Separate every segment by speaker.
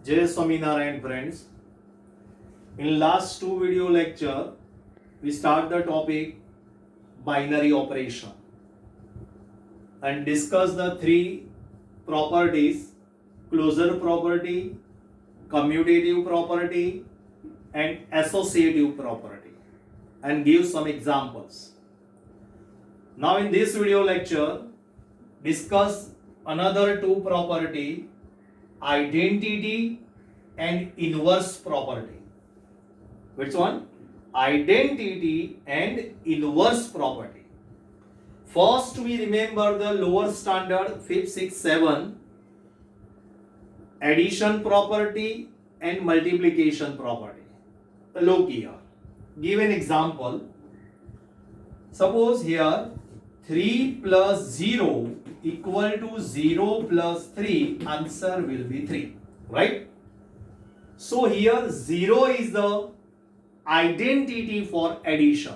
Speaker 1: Jai Swaminarayan friends. In last two video lecture, we start the topic binary operation and discuss the three properties: closure property, commutative property, and associative property, and give some examples. Now in this video lecture, discuss another two property: identity and inverse property. Which one? Identity and inverse property. First, we remember the lower standard 5, 6, 7 addition property and multiplication property. Look here. Give an example. Suppose here 3 plus 0 equal to 0 plus 3, answer will be 3, right? So here 0 is the identity for addition,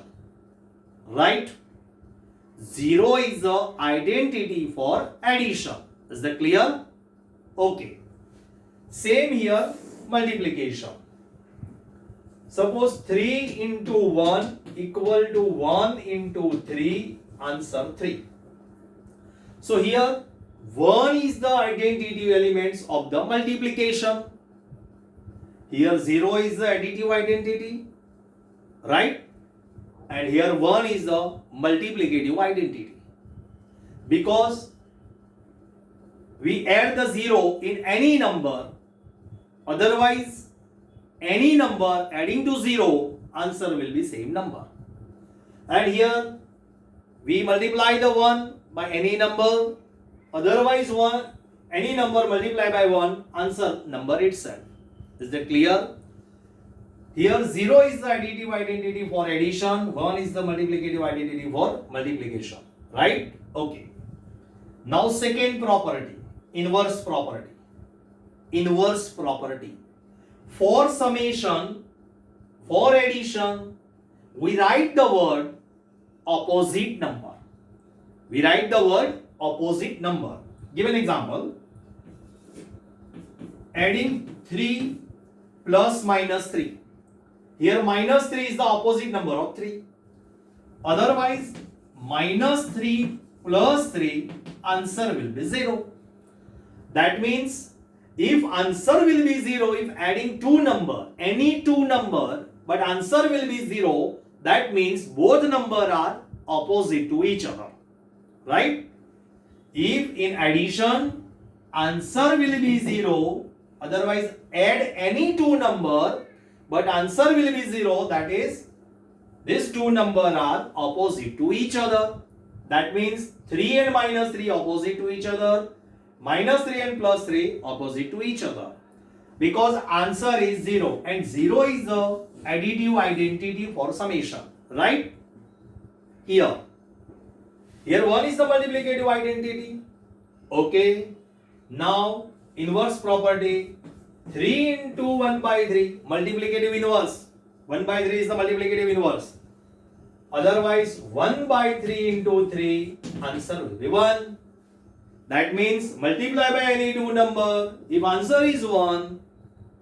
Speaker 1: right? 0 is the identity for addition. Is that clear? Okay. Same here, multiplication. Suppose 3 into 1 equal to 1 into 3, answer 3. So here 1 is the identity elements of the multiplication. Here 0 is the additive identity, right? And here 1 is the multiplicative identity. Because we add the 0 in any number, otherwise any number adding to 0, answer will be same number. And here we multiply the 1 by any number, otherwise any number multiplied by 1, answer number itself. Is that clear? Here 0 is the additive identity for addition, 1 is the multiplicative identity for multiplication, right? Okay. Now second property, inverse property. Inverse property. For summation, for addition, we write the word opposite number. We write the word opposite number. Give an example. Adding 3 plus minus 3. Here minus 3 is the opposite number of 3. Otherwise, minus 3 plus 3, answer will be 0. That means, if answer will be 0, if adding two number, any two number, but answer will be 0, that means both number are opposite to each other, right? If in addition, answer will be 0, otherwise add any two number, but answer will be 0, that is, these two number are opposite to each other. That means 3 and minus 3 opposite to each other, minus 3 and plus 3 opposite to each other. Because answer is 0 and 0 is the additive identity for summation, right? Here 1 is the multiplicative identity. Okay. Now inverse property, 3 into 1 by 3, multiplicative inverse. 1 by 3 is the multiplicative inverse. Otherwise 1 by 3 into 3, answer will be 1. That means multiply by any two number. If answer is 1,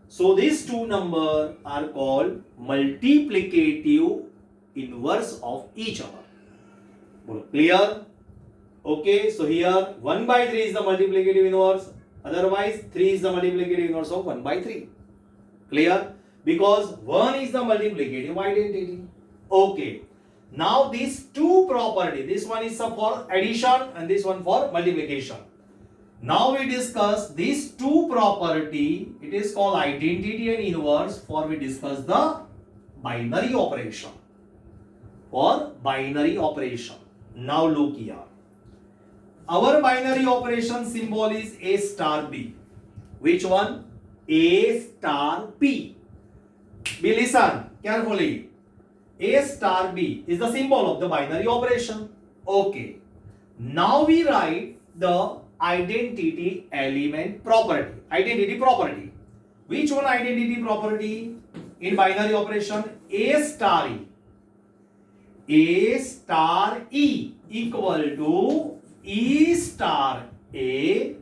Speaker 1: so these two number are called multiplicative inverse of each other. Clear? Okay, so here 1 by 3 is the multiplicative inverse. Otherwise 3 is the multiplicative inverse of 1 by 3. Clear? Because 1 is the multiplicative identity. Okay. Now these two property, this one is for addition and this one for multiplication. Now we discuss these two property. It is called identity and inverse. For we discuss the binary operation. For binary operation. Now look here. Our binary operation symbol is A star B. Which one? A star B. Be listen carefully. A star B is the symbol of the binary operation. Okay. Now we write the identity element property. Identity property. Which one identity property? In binary operation, A star E. A star E equal to E star A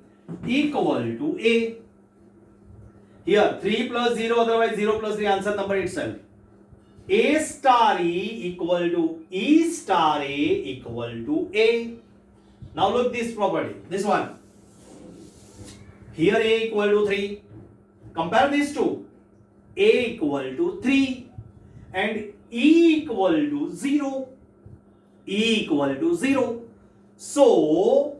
Speaker 1: equal to A. Here 3 plus 0, otherwise 0 plus 3, answer number itself. A star E equal to E star A equal to A. Now look this property, this one. Here A equal to 3. Compare these two. A equal to 3 and E equal to 0. E equal to 0. So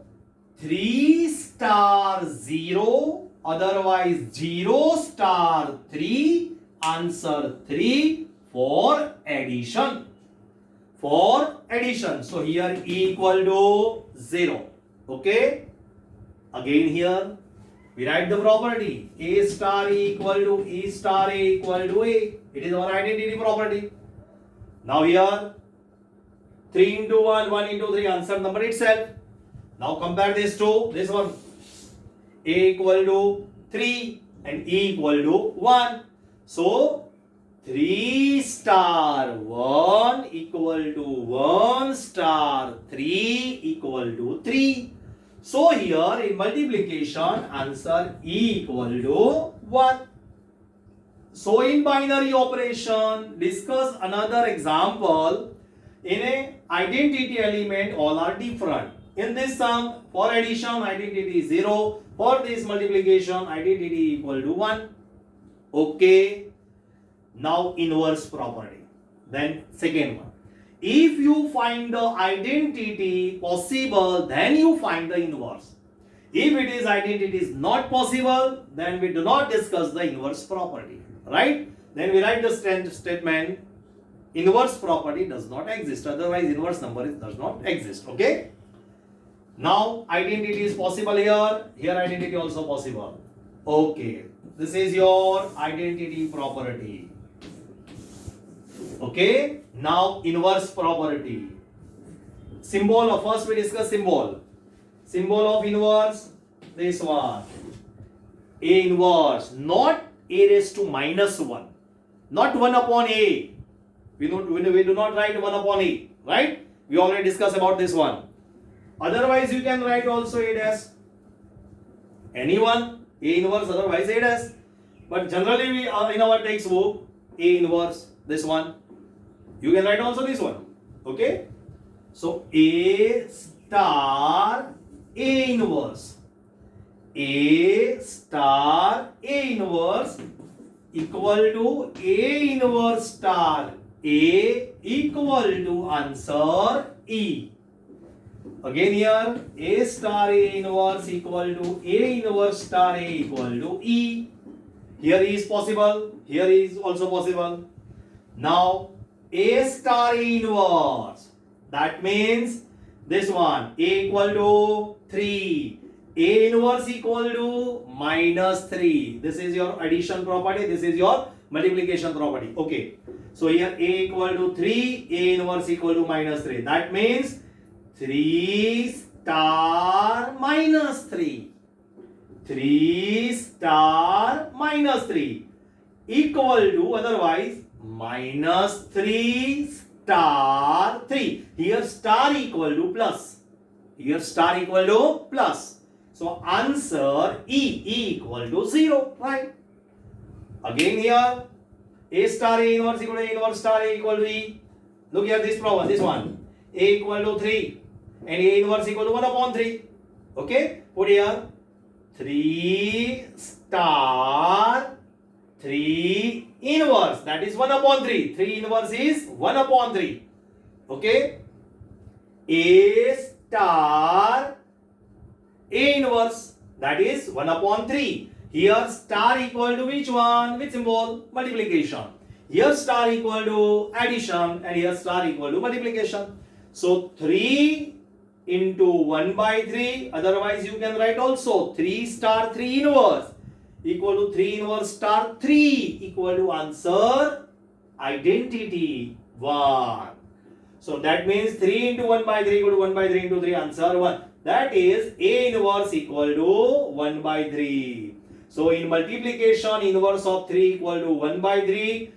Speaker 1: 3 star 0, otherwise 0 star 3, answer 3 for addition. For addition. So here E equal to 0. Okay. Again here we write the property. A star E equal to E star A equal to A. It is our identity property. Now here 3 into 1, 1 into 3, answer number itself. Now compare this to this one. A equal to 3 and E equal to 1. So 3 star 1 equal to 1 star 3 equal to 3. So here in multiplication, answer E equal to 1. So in binary operation, discuss another example. In a identity element, all are different. In this sum, for addition, identity is 0. For this multiplication, identity equal to 1. Okay. Now inverse property. Then second one. If you find the identity possible, then you find the inverse. If it is identity is not possible, then we do not discuss the inverse property. Right? Then we write the statement, inverse property does not exist. Otherwise, inverse number does not exist. Okay? Now, identity is possible here. Here, identity also possible. Okay. This is your identity property. Okay. Now, inverse property. Symbol of, first we discuss symbol. Symbol of inverse, this one. A inverse, not A raised to minus 1. Not 1 upon A. We do not write 1 upon A. Right? We already discussed about this one. Otherwise, you can write also A dash. Anyone, A inverse, otherwise A dash. But generally, we in our textbook, A inverse, this one. You can write also this one. Okay? So, A star A inverse. A star A inverse equal to A inverse star A equal to answer E. Again here, A star A inverse equal to A inverse star A equal to E. Here is possible, here is also possible. Now, A star A inverse, that means this one, A equal to 3. A inverse equal to minus 3. This is your addition property, this is your multiplication property. Okay. So here A equal to 3, A inverse equal to minus 3. That means 3 star minus 3. 3 star minus 3 equal to, otherwise, minus 3 star 3. Here star equal to plus. Here star equal to plus. So answer E equal to 0. Right? Again here, A star A inverse equal to A inverse star A equal to E. Look here this problem, this one. A equal to 3 and A inverse equal to 1 upon 3. Okay? Put here 3 star 3 inverse, that is 1 upon 3. 3 inverse is 1 upon 3. Okay? A star A inverse, that is 1 upon 3. Here star equal to which one? Which symbol? Multiplication. Here star equal to addition and here star equal to multiplication. So 3 into 1 by 3, otherwise you can write also 3 star 3 inverse equal to 3 inverse star 3 equal to answer identity 1. So that means 3 into 1 by 3 equal to 1 by 3 into 3, answer 1. That is A inverse equal to 1 by 3. So in multiplication, inverse of 3 equal to 1 by 3.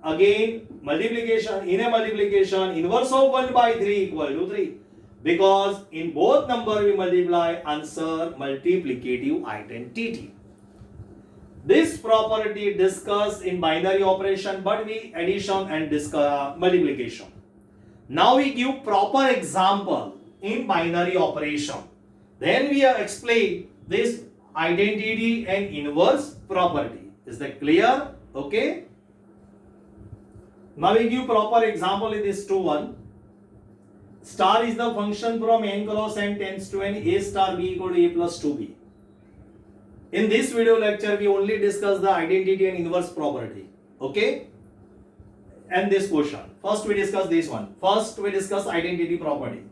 Speaker 1: Again, multiplication, in a multiplication, inverse of 1 by 3 equal to 3. Because in both number we multiply, answer multiplicative identity. This property discussed in binary operation, but we addition and multiplication. Now we give proper example in binary operation. Then we explain this identity and inverse property. Is that clear? Okay. Now we give proper example in this 2-1. Star is the function from n cross n tends to n, a star b equal to a plus 2b. In this video lecture, we only discuss the identity and inverse property. Okay? And this question. First we discuss this one. First we discuss identity property.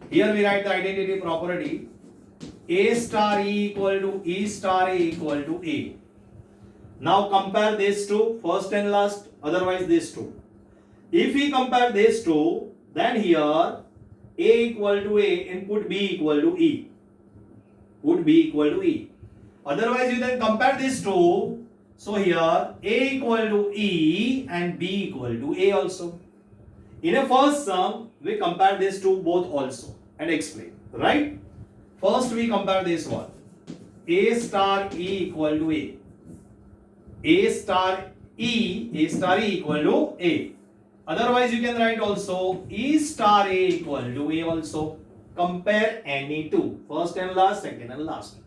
Speaker 1: Here we write the identity property. A star E equal to E star A equal to A. Now compare these two, first and last, otherwise these two. If we compare these two, then here A equal to A and put B equal to E. Put B equal to E. Otherwise you then compare these two. So here A equal to E and B equal to A also. In a first sum, we compare these two both also and explain. Right? First we compare this one. A star E equal to A. A star E equal to A. Otherwise you can write also E star A equal to A also. Compare any two. First and last, second and last.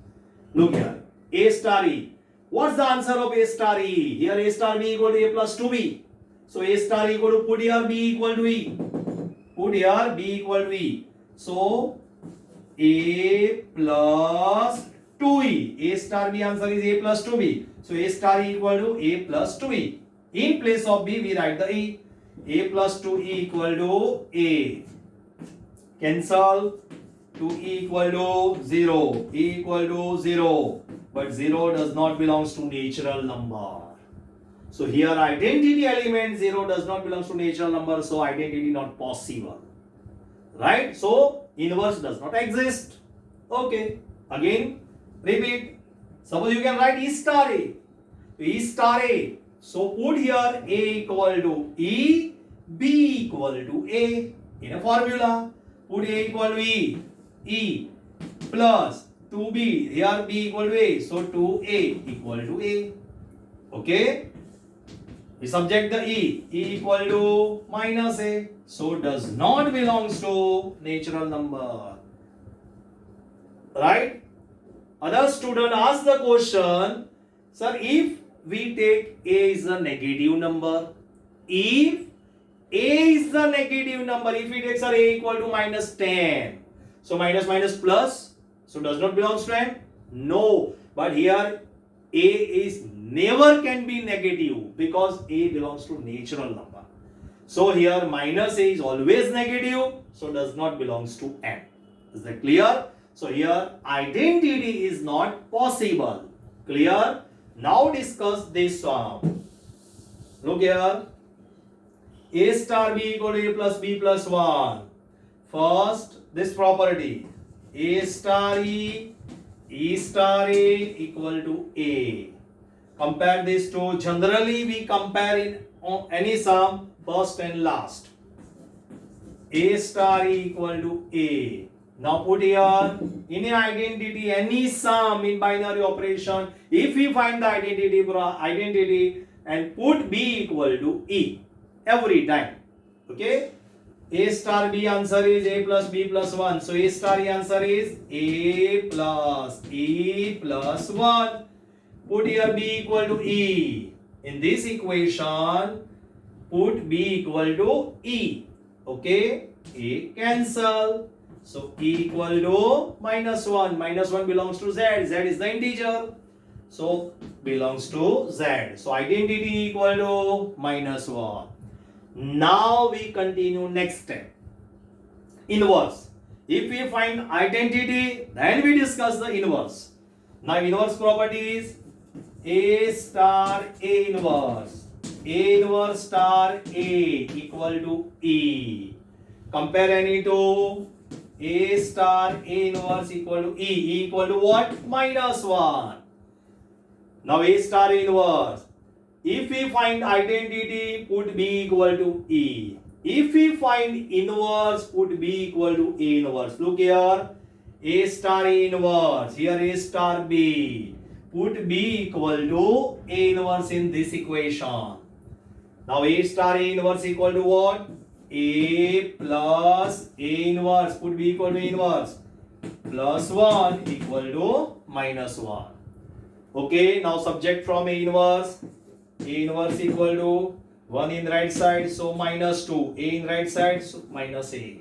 Speaker 1: Look here. A star E. What's the answer of A star E? Here A star B equal to A plus 2B. So A star equal to, put here B equal to E. Put here B equal to E. So A plus 2E. A star B answer is A plus 2B. So A star E equal to A plus 2E. In place of B we write the E. A plus 2E equal to A. Cancel. 2E equal to 0. E equal to 0. But 0 does not belong to natural number. So here identity element 0 does not belong to natural number. So identity not possible. Right? So inverse does not exist. Okay. Again, repeat. Suppose you can write E star A. E star A. So put here A equal to E, B equal to A. In a formula, put A equal to E. E plus 2B. Here B equal to A. So 2A equal to A. Okay. We subject the E. E equal to minus A. So does not belongs to natural number. Right? Other student asked the question, sir, if we take A is a negative number, if A is the negative number, if we take sir A equal to minus 10, so minus minus plus, so does not belongs to M? No, but here A is never can be negative because A belongs to natural number. So here minus A is always negative, so does not belongs to M. Is that clear? So here identity is not possible. Clear? Now discuss this one. Look here. A star B equal to A plus B plus 1. First, this property. A star E, E star A equal to A. Compare these two. Generally, we compare in any sum, first and last. A star E equal to A. Now put here, in an identity, any sum in binary operation, if we find the identity and put B equal to E every time. Okay? A star B answer is A plus B plus 1. So A star E answer is A plus E plus 1. Put here B equal to E. In this equation, put B equal to E. Okay? A cancel. So E equal to minus 1. Minus 1 belongs to Z. Z is the integer. So belongs to Z. So identity equal to minus 1. Now we continue next step. Inverse. If we find identity, then we discuss the inverse. Now inverse property is A star A inverse. A inverse star A equal to E. Compare any two. A star A inverse equal to E. E equal to what? Minus 1. Now A star A inverse. If we find identity, put B equal to E. If we find inverse, put B equal to A inverse. Look here. A star A inverse. Here A star B. put B equal to A inverse in this equation. Now A star A inverse equal to what? A plus A inverse. Put B equal to A inverse. Plus 1 equal to minus 1. Okay, now subject from A inverse. A inverse equal to 1 in right side, so minus 2. A in right side, so minus A.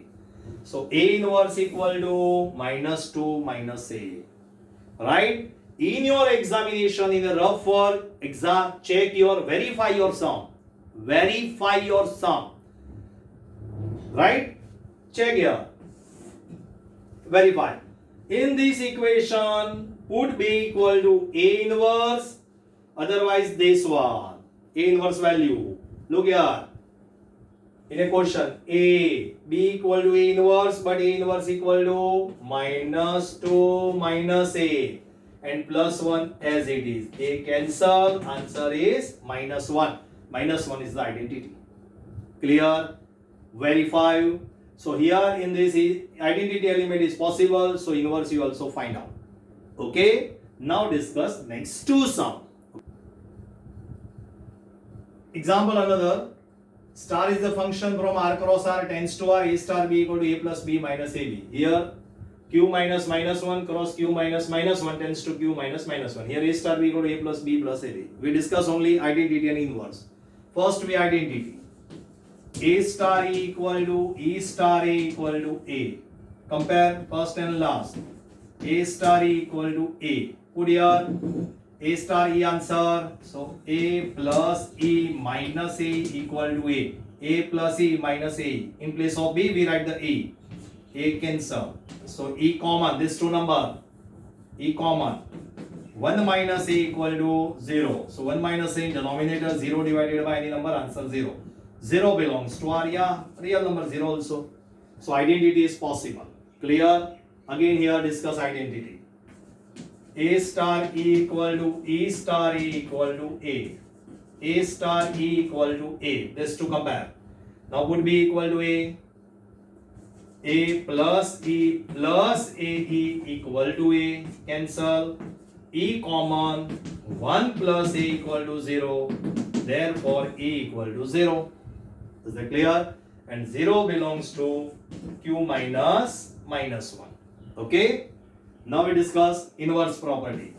Speaker 1: So A inverse equal to minus 2 minus A. Right? In your examination, in the rough work exam, verify your sum. Verify your sum. Right? Check here. Verify. In this equation, put B equal to A inverse, otherwise this one. A inverse value. Look here. In a question, A, B equal to A inverse, but A inverse equal to minus 2 minus A and plus 1 as it is. A cancel, answer is minus 1. Minus 1 is the identity. Clear? Verify. So here in this identity element is possible, so inverse you also find out. Okay? Now discuss next two sum. Example another. Star is the function from R cross R tends to R, A star B equal to A plus B minus AB. Here Q minus minus 1 cross Q minus minus 1 tends to Q minus minus 1. Here A star B equal to A plus B plus AB. We discuss only identity and inverse. First we identity. A star E equal to E star A equal to A. Compare first and last. A star E equal to A. Put here A star E answer. So A plus E minus A equal to A. A plus E minus A. In place of B we write the A. A cancel. So E common. This two number. E common. 1 minus A equal to 0. So 1 minus A in denominator, 0 divided by any number, answer 0. 0 belongs to R, yeah, real number 0 also. So identity is possible. Clear? Again here discuss identity. A star E equal to E star E equal to A. A star E equal to A. This to compare. Now put B equal to A. A plus E plus AE equal to A. Cancel. E common. 1 plus A equal to 0. Therefore E equal to 0. Is that clear? And 0 belongs to Q minus minus 1. Okay? Now we discuss inverse property.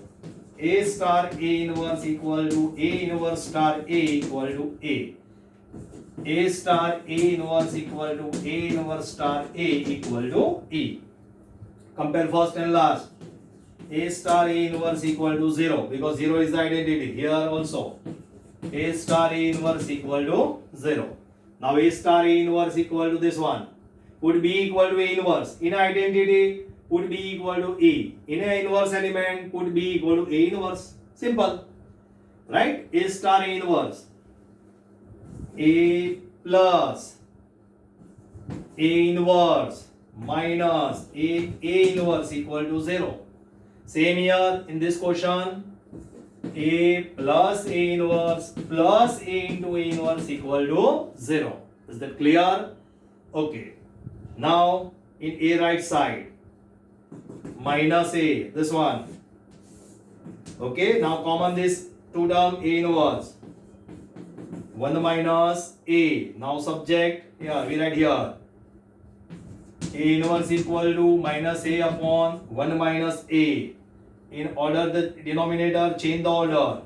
Speaker 1: A star A inverse equal to A inverse star A equal to A. A star A inverse equal to A inverse star A equal to E. Compare first and last. A star A inverse equal to 0 because 0 is the identity. Here also. A star A inverse equal to 0. Now A star A inverse equal to this one. Put B equal to A inverse. In identity, put B equal to E. In an inverse element, put B equal to A inverse. Simple. Right? A star A inverse. A plus A inverse minus A inverse equal to 0. Same here in this question. A plus A inverse plus A into A inverse equal to 0. Is that clear? Okay. Now in A right side minus A, this one. Okay. Now common this two term A inverse. 1 minus A. Now subject. Here we write here. A inverse equal to minus A upon 1 minus A. In order the denominator, change the order.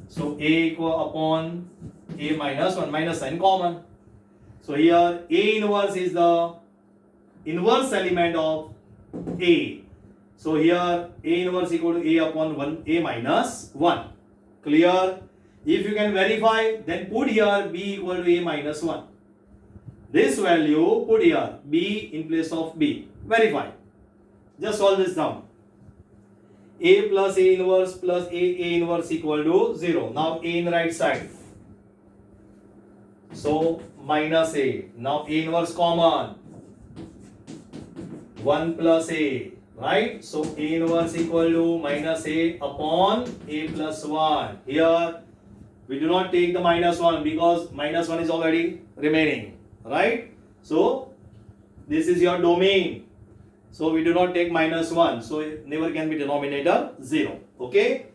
Speaker 1: So A equal upon A minus 1 minus sign common. So here A inverse is the inverse element of A. So here A inverse equal to A upon 1 A minus 1. Clear? If you can verify, then put here B equal to A minus 1. This value put here B in place of B. Verify. Just solve this down. A plus A inverse plus A inverse equal to 0. Now A in right side. So minus A. Now A inverse common. 1 plus A. Right? So A inverse equal to minus A upon A plus 1. Here we do not take the minus 1 because minus 1 is already remaining. Right? So this is your domain. So we do not take minus 1. So it never can be denominator 0. Okay.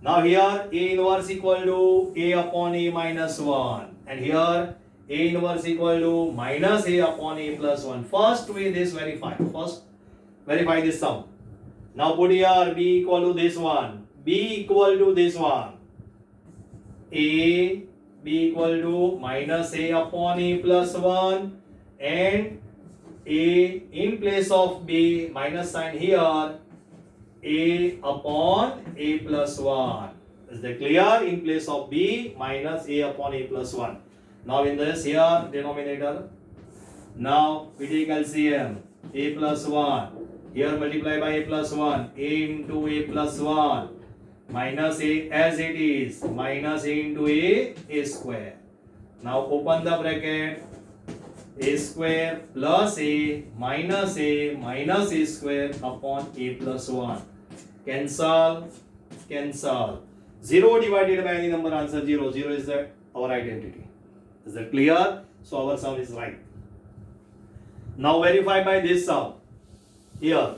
Speaker 1: Now here A inverse equal to A upon A minus 1. And here A inverse equal to minus A upon A plus 1. First we this verify. First verify this sum. Now put here B equal to this one. B equal to this one. A B equal to minus A upon A plus 1. And A in place of B minus sign here A upon A plus 1. Is that clear? In place of B minus A upon A plus 1. Now in this here denominator. Now we take LCM. A plus 1. Here multiply by A plus 1. A into A plus 1. Minus A as it is. Minus A into A square. Now open the bracket. A square plus A minus A square upon A plus 1. Cancel, cancel. 0 divided by any number, answer 0. 0 is our identity. Is that clear? So our sum is right. Now verify by this sum. Here.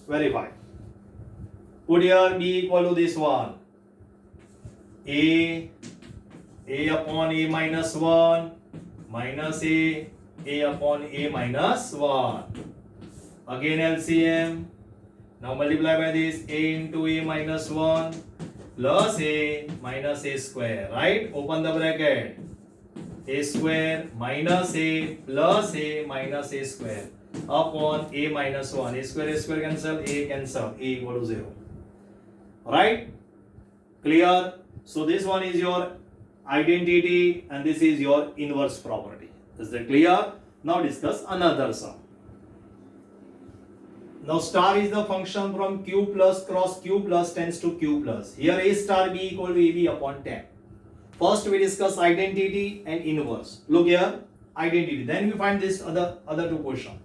Speaker 1: Verify. Put here B equal to this one. A upon A minus 1. Minus A upon A minus 1. Again LCM. Now multiply by this A into A minus 1 plus A minus A square. Right? Open the bracket. A square minus A plus A minus A square upon A minus 1. A square cancel. A cancel. A equal to 0. Right? Clear? So this one is your identity and this is your inverse property. Is that clear? Now discuss another sum. Now star is the function from q plus cross q plus tends to q plus. Here A star B equal to AB upon 10. First we discuss identity and inverse. Look here, identity. Then we find this other two question.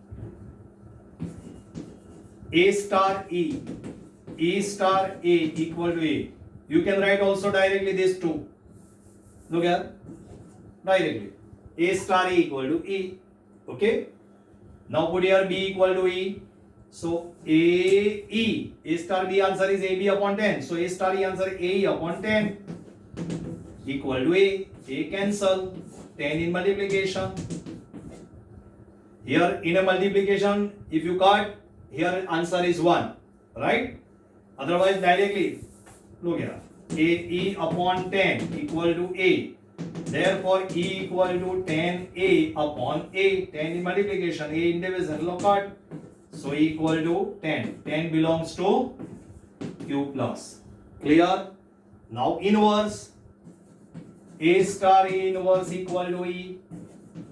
Speaker 1: A star E, E star A equal to A. You can write also directly this two. Look here, directly. A star A equal to E. Okay. Now put here B equal to E. So A star B answer is AB upon 10. So A star E answer A upon 10 equal to A. A cancel. 10 in multiplication. Here in a multiplication, if you cut, here answer is 1. Right? Otherwise directly, look here. A upon 10 equal to A. Therefore, E equal to 10A upon A. 10 in multiplication, A in division. Look at. So E equal to 10. 10 belongs to Q plus. Clear? Now inverse. A star A inverse equal to E.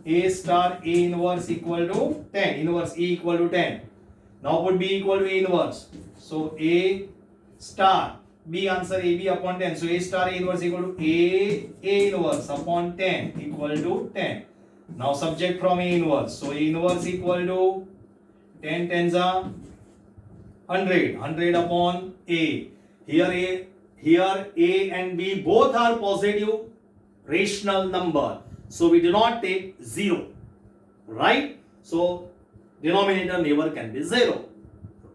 Speaker 1: A star A inverse equal to 10. Inverse E equal to 10. Now put B equal to A inverse. So A star B answer AB upon 10. So A star A inverse equal to A inverse upon 10 equal to 10. Now subject from A inverse. So A inverse equal to 10 tens are 100. 100 upon A. Here A and B both are positive rational number. So we do not take 0. Right? So denominator never can be 0.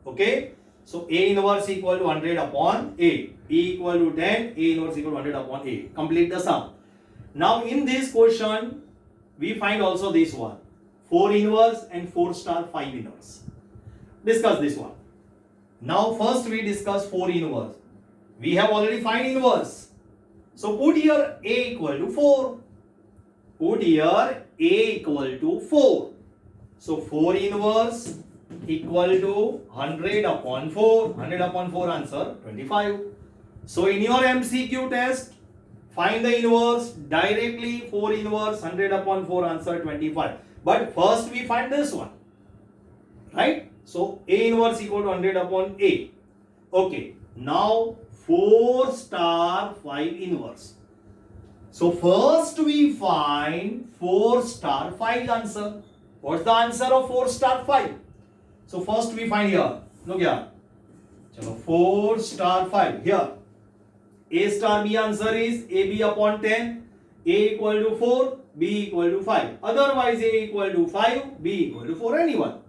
Speaker 1: Okay? So A inverse equal to 100 upon A. B equal to 10. A inverse equal to 100 upon A. Complete the sum. Now in this question, we find also this one. 4 inverse and 4 star 5 inverse. Discuss this one. Now first we discuss 4 inverse. We have already find inverse. So put here A equal to 4. Put here A equal to 4. So 4 inverse equal to 100 upon 4. 100 upon 4 answer 25. So in your MCQ test, find the inverse directly. 4 inverse 100 upon 4 answer 25. But first we find this one. Right? So A inverse equal to 100 upon A. Okay. Now 4 star 5 inverse. So first we find 4 star 5 answer. What's the answer of 4 star 5? So first we find here. Look here. 4 star 5. Here. A star B answer is AB upon 10. A equal to 4. B equal to 5. Otherwise A equal to 5. B equal to 4. Anyone.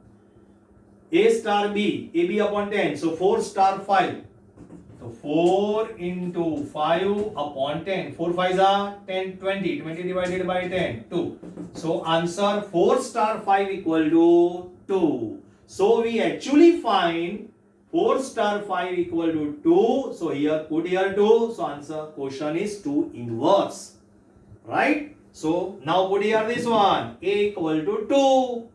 Speaker 1: A star B. AB upon 10. So 4 star 5. So 4 into 5 upon 10. 4 5s are 10, 20. 20 divided by 10, 2. So answer 4 star 5 equal to 2. So we actually find 4 star 5 equal to 2. So here put here 2. So answer question is 2 inverse. Right? So now put here this one. A equal to 2.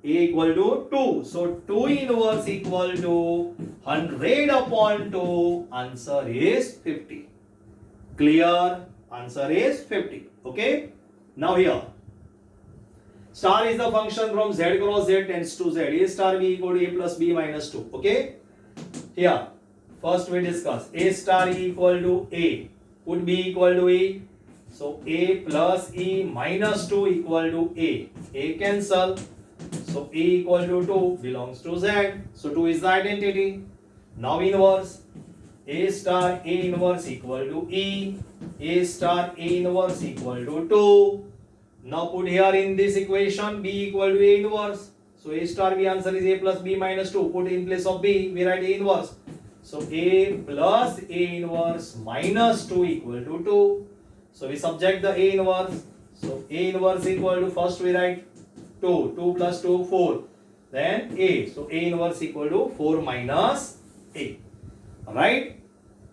Speaker 1: A equal to 2. So 2 inverse equal to 100 upon 2. Answer is 50. Clear? Answer is 50. Okay? Now here. Star is the function from z cross z tends to z. A star b equal to a plus b minus 2. Okay? Here. First we discuss. A star e equal to a. Put b equal to e. So a plus e minus 2 equal to a. A cancel. So a equal to 2 belongs to z. So 2 is the identity. Now inverse. A star A inverse equal to E. A star A inverse equal to 2. Now put here in this equation B equal to A inverse. So A star B answer is A plus B minus 2. Put in place of B, we write A inverse. So A plus A inverse minus 2 equal to 2. So we subject the A inverse. So A inverse equal to, first we write 2. 2 plus 2, 4. Then A. So A inverse equal to 4 minus A. Right?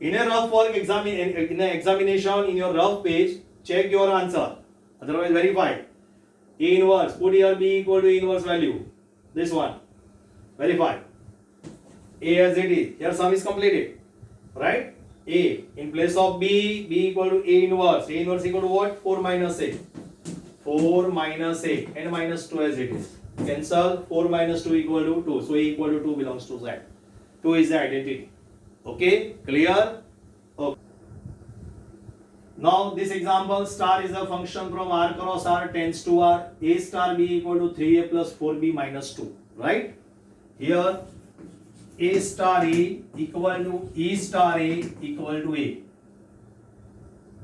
Speaker 1: In a rough work in an examination, in your rough page, check your answer. Otherwise verify. A inverse. Put here B equal to inverse value. This one. Verify. A as it is. Here sum is completed. Right? A. In place of B, B equal to A inverse. A inverse equal to what? 4 minus A. 4 minus A and minus 2 as it is. Cancel. 4 minus 2 equal to 2. So A equal to 2 belongs to Z. 2 is the identity. Okay? Clear? Okay. Now this example, star is a function from R cross R tends to R. A star B equal to 3A plus 4B minus 2. Right? Here A star A equal to E star A equal to A.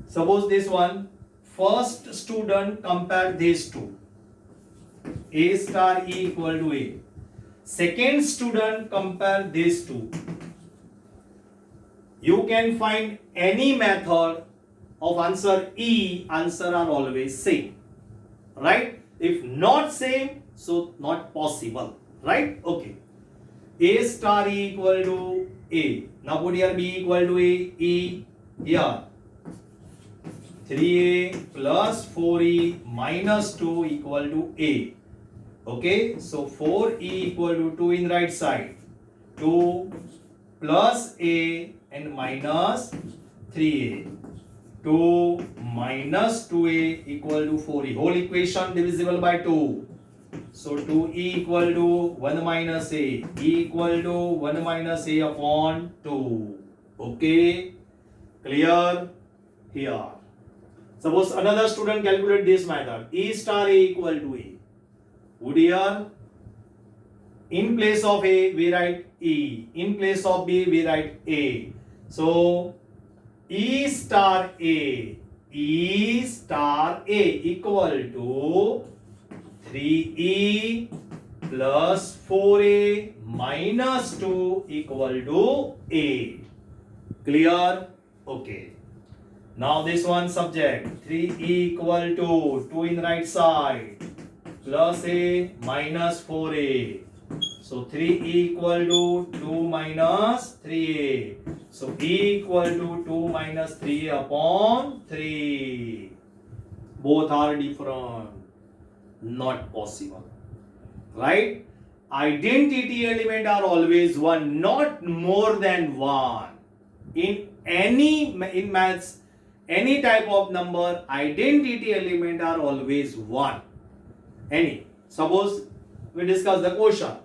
Speaker 1: Suppose this one, first student compare these two. A star E equal to A. Second student compare these two. You can find any method of answer E, answer are always same. Right? If not same, so not possible. Right? Okay. A star E equal to A. Now put here B equal to A. E. Here 3A plus 4E minus 2 equal to A. Okay. So 4E equal to 2 in right side. 2 plus A and minus 3A. 2 minus 2A equal to 4E. Whole equation divisible by 2. So 2E equal to 1 minus A. E equal to 1 minus A upon 2. Okay. Clear? Here. Suppose another student calculate this method. E star A equal to A. Would here in place of A we write E. In place of B we write A. So E star A. E star A equal to 3E plus 4A minus 2 equal to A. Clear? Okay. Now this one subject. 3E equal to 2 in right side plus A minus 4A. So 3E equal to 2 minus 3A. So E equal to 2 minus 3A upon 3. Both are different. Not possible. Right? Identity element are always one, not more than one. In maths, any type of number, identity element are always one. Any. Suppose we discuss the quotient.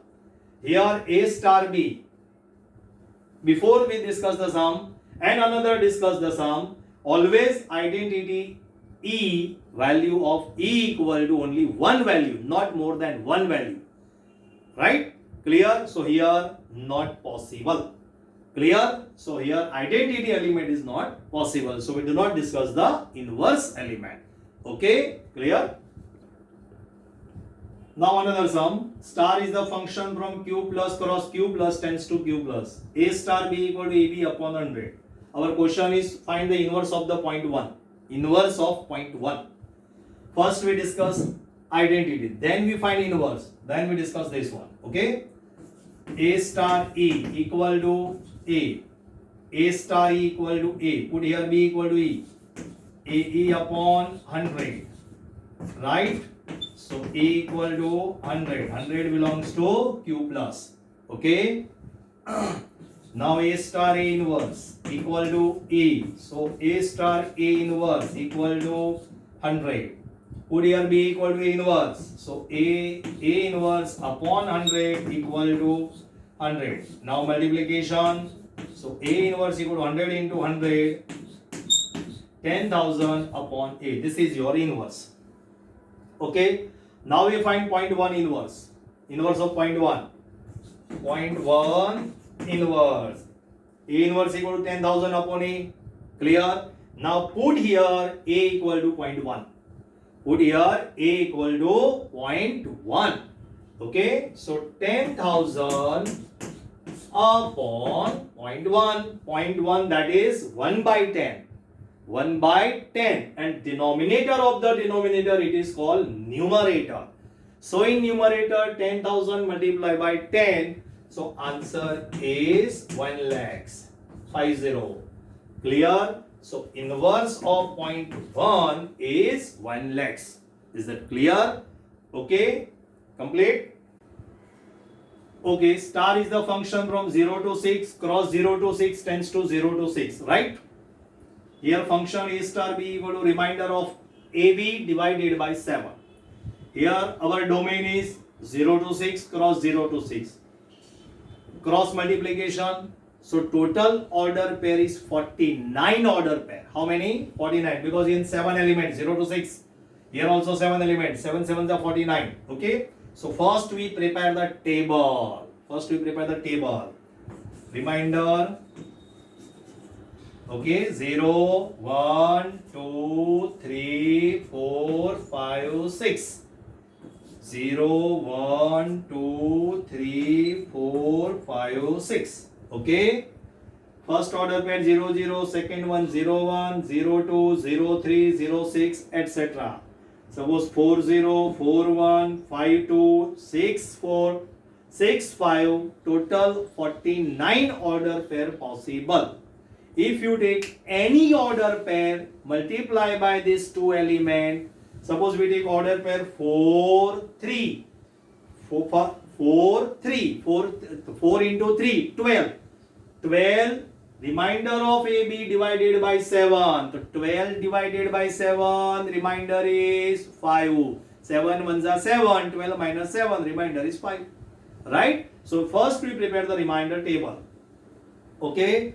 Speaker 1: Here A star B. Before we discuss the sum and another discuss the sum, always identity E, value of E equal to only one value, not more than one value. Right? Clear? So here not possible. Clear? So here identity element is not possible. So we do not discuss the inverse element. Okay? Clear? Now another sum. Star is the function from q plus cross q plus tends to q plus. A star b equal to ab upon 100. Our question is find the inverse of the point 1. Inverse of point 1. First we discuss identity. Then we find inverse. Then we discuss this one. Okay. A star e equal to a. A star e equal to a. Put here b equal to e. A upon 100. Right? So A equal to 100. 100 belongs to Q plus. Okay. Now A star A inverse equal to A. So A star A inverse equal to 100. Put here B equal to A inverse. So A inverse upon 100 equal to 100. Now multiplication. So A inverse equal to 100 into 100. 10,000 upon A. This is your inverse. Okay. Now we find point 1 inverse. Inverse of point 1. Point 1 inverse. A inverse equal to 10,000 upon A. Clear? Now put here A equal to 0.1. Put here A equal to 0.1. Okay. So 10,000 upon 0.1. 0.1, that is 1 by 10. 1 by 10, and denominator of the denominator, it is called numerator. So in numerator 10,000 multiplied by 10, so answer is 1 lakhs 50. Clear? So inverse of 0.1 is 1 lakhs. Is that clear? Okay, complete. Okay, star is the function from 0 to 6, cross 0 to 6 tends to 0 to 6, right? Here function A star B equal to remainder of AB divided by 7. Here our domain is 0 to 6 cross 0 to 6. Cross multiplication. So total order pair is 49 order pair. How many? 49. Because in 7 elements 0 to 6. Here also 7 elements. 7 7s are 49. Okay. So first we prepare the table. Remainder. Okay, 0, 1, 2, 3, 4, 5, 6. 0, 1, 2, 3, 4, 5, 6. Okay. First order pair 0, 0, second one 0, 1, 0, 2, 0, 3, 0, 6, etc. Suppose 4, 0, 4, 1, 5, 2, 6, 4, 6, 5. Total 49 order pair possible. If you take any order pair, multiply by this two element. Suppose we take order pair 4, 3. 4 into 3, 12. 12, remainder of AB divided by 7. So 12 divided by 7, remainder is 5. 7 ones are 7, 12 minus 7, remainder is 5. Right? So first we prepare the remainder table. Okay?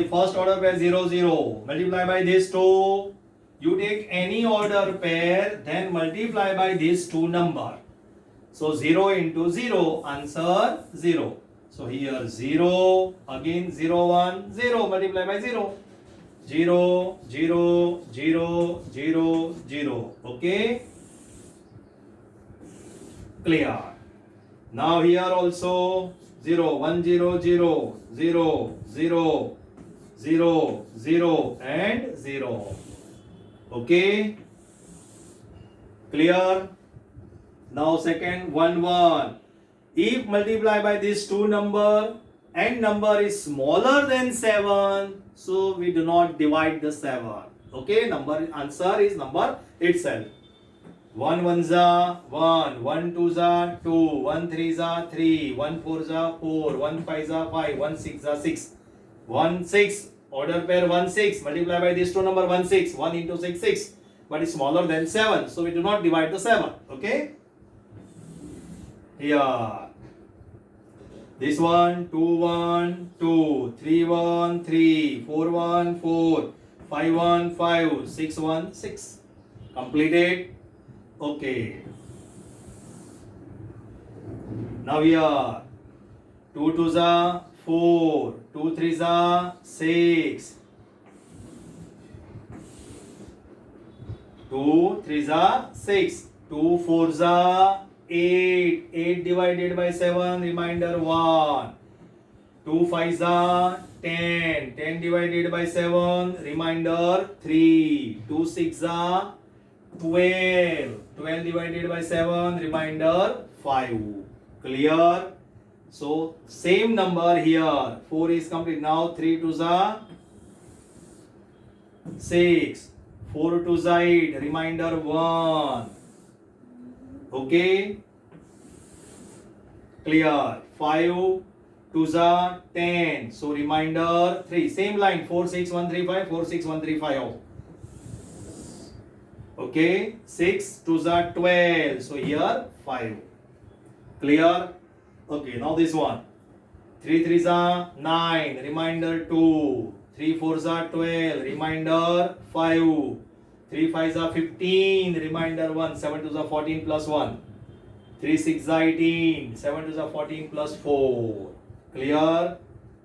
Speaker 1: First order pair 0, 0. Multiply by this 2. You take any order pair, then multiply by this two number. So 0 into 0, answer 0. So here 0, again 0, 1, 0, multiply by 0. 0, 0, 0, 0, 0. Okay? Clear. Now here also 0, 1, 0, 0, 0, 0, 0, 0 and 0. Okay? Clear? Now second 1, 1. If multiply by this two number and number is smaller than 7, so we do not divide the 7. Okay? Answer is number itself. 1 1s are 1, 1 2s are 2, 1 3s are 3, 1 4s are 4, 1 5s are 5, 1 6s are 6. 1 6, order pair 1 6, multiply by this two number 1 6, 1 into 6 6, but is smaller than 7, so we do not divide the 7. Okay? Here this one 2 1 2, 3 1 3, 4 1 4, 5 1 5, 6 1 6. Completed. Okay. Now here 2 2s are 4, 2 3s are 6, 2 3s are 6, 2 4s are 8. 8 divided by 7, remainder 1. 2 5s are 10. 10 divided by 7, remainder 3. 2 6 are 12. 12 divided by 7, remainder 5. Clear? So same number here. 4 is complete. Now 3 2s are 6. 4 2s are 8. Remainder 1. Okay? Clear? 5 2s are 10. So remainder 3. Same line. 4 6 1 3 5. 4 6 1 3 5. Okay? 6 2s are 12. So here 5. Clear? Okay, now this one. 3 3s are 9, remainder 2. 3 4s are 12, remainder 5. 3 5s are 15, remainder 1. 7 2s are 14 plus 1. 3 6 are 18, 7 2s are 14 plus 4. Clear?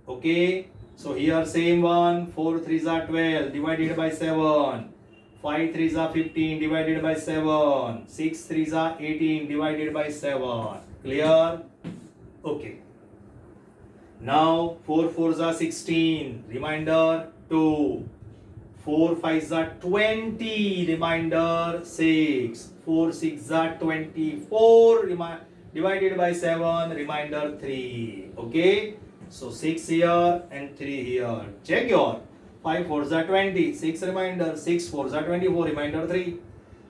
Speaker 1: Okay. So here same one. 4 3s are 12, divided by 7. 5 3s are 15, divided by 7. 6 3s are 18, divided by 7. Clear? Okay. Now 4 4s are 16, remainder 2. 4 5s are 20, remainder 6. 4 6s are 24, divided by 7, remainder 3. Okay. So 6 here and 3 here. Check your 5 4s are 20, 6 remainder, 6 4s are 24, remainder 3.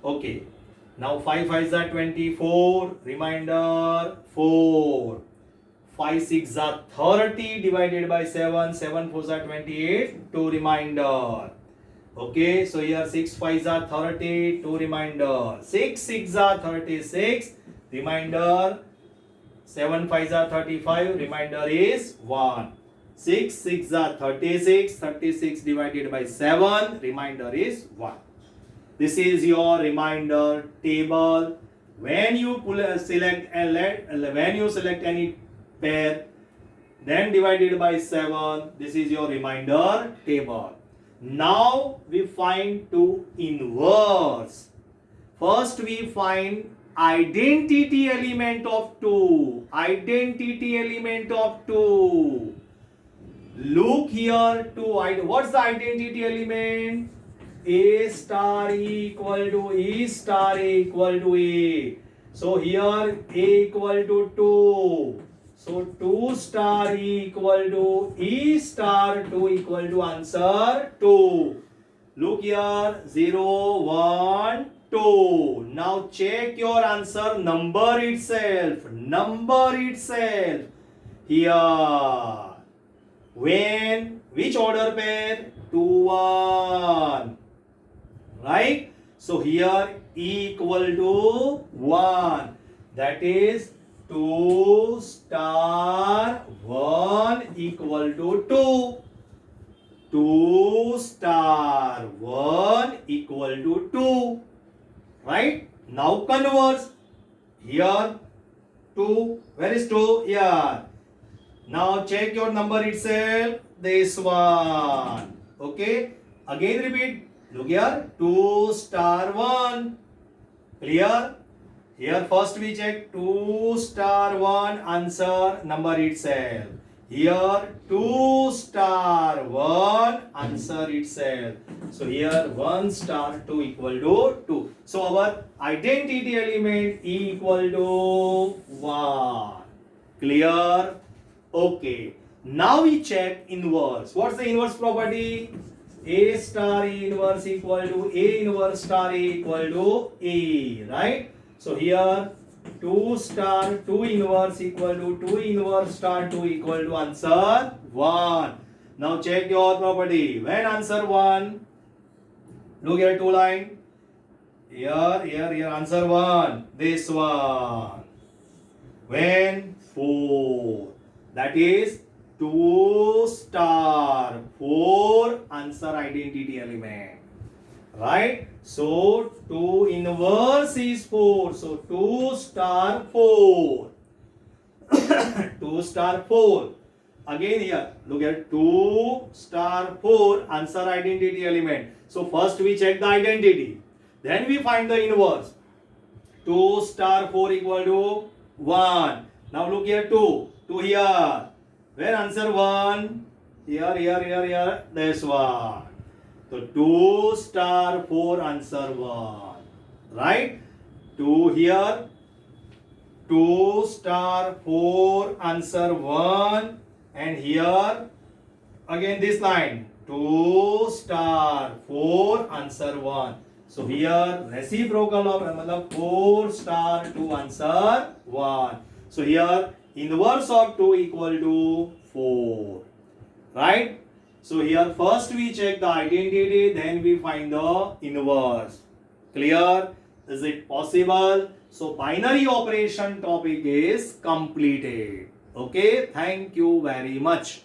Speaker 1: Okay. Now 5 5s are 24, remainder 4. 5 6 are 30, divided by 7, 7 4s are 28, 2 remainder. Okay, so here 6 5s are 30, 2 remainder. 6 6 are 36, remainder. 7 5s are 35, remainder is 1. 6 6 are 36, 36 divided by 7, remainder is 1. This is your remainder table. When you select any pair, then divided by 7, this is your remainder table. Now we find two inverse. First we find identity element of 2. Identity element of 2. Look here to what's the identity element? A star equal to E star equal to A. So here A equal to 2. So 2 star equal to E star, 2 equal to answer 2. Look here 0, 1, 2. Now check your answer number itself. Number itself. Here. When? Which order pair? 2, 1. Right? So here E equal to 1. That is 2 star 1 equal to 2. 2 star 1 equal to 2. Right? Now converse. Here 2. Where is 2? Here. Now check your number itself. This one. Okay. Again repeat. Look here. 2 star 1. Clear? Here first we check 2 star 1 answer number itself. Here 2 star 1 answer itself. So here 1 star 2 equal to 2. So our identity element E equal to 1. Clear? Okay. Now we check inverse. What's the inverse property? A star A inverse equal to A inverse star A equal to A. Right? So here 2 star 2 inverse equal to 2 inverse star 2 equal to answer 1. Now check your property. When answer 1, look here 2 line. Here answer 1. This one. When 4. That is 2 star 4 answer identity element. Right? So 2 inverse is 4. So 2 star 4. 2 star 4. Again here, look at 2 star 4 answer identity element. So first we check the identity. Then we find the inverse. 2 star 4 equal to 1. Now look here 2. 2 here. Where answer 1? Here. This one. So 2 star 4 answer 1. Right? 2 here. 2 star 4 answer 1. And here again this line. 2 star 4 answer 1. So here reciprocal of 4 star 2 answer 1. So here inverse of 2 equal to 4. Right? So here first we check the identity, then we find the inverse. Clear? Is it possible? So binary operation topic is completed. Okay, thank you very much.